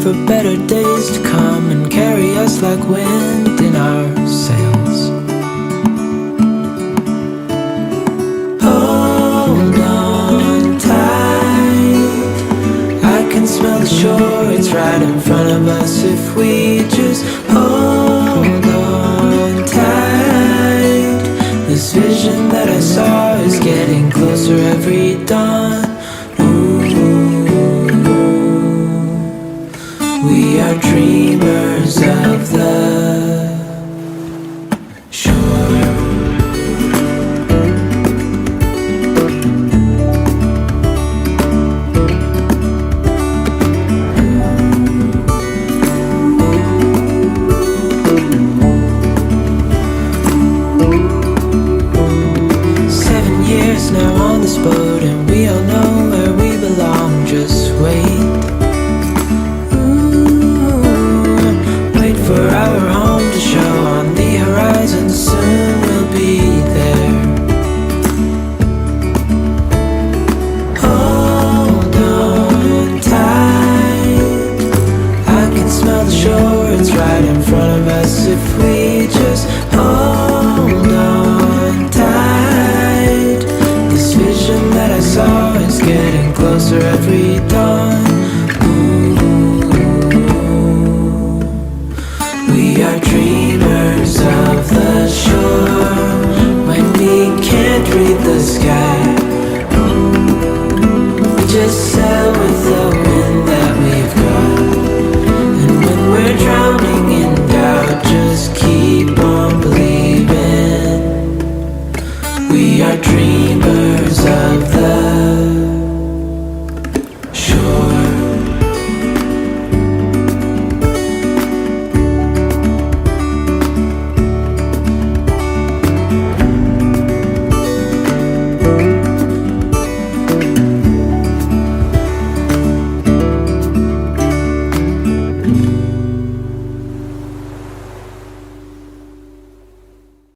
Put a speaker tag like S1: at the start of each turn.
S1: for better days to come and carry us like wind in our sails. Hold on tight, I can smell the shore, it's right in front of us if we just hold on tight. This vision that I saw is getting closer every dawn. We are dreamers of the shore. Seven years now on this boat, and we all know where we belong. Just wait. For our home to show on the horizon, soon we'll be there. Hold on tight, I can smell the shore, it's right in front of us if we just hold on tight. This vision that I saw is getting closer every dawn. We are dreamers of the shore. When we can't read the sky, we just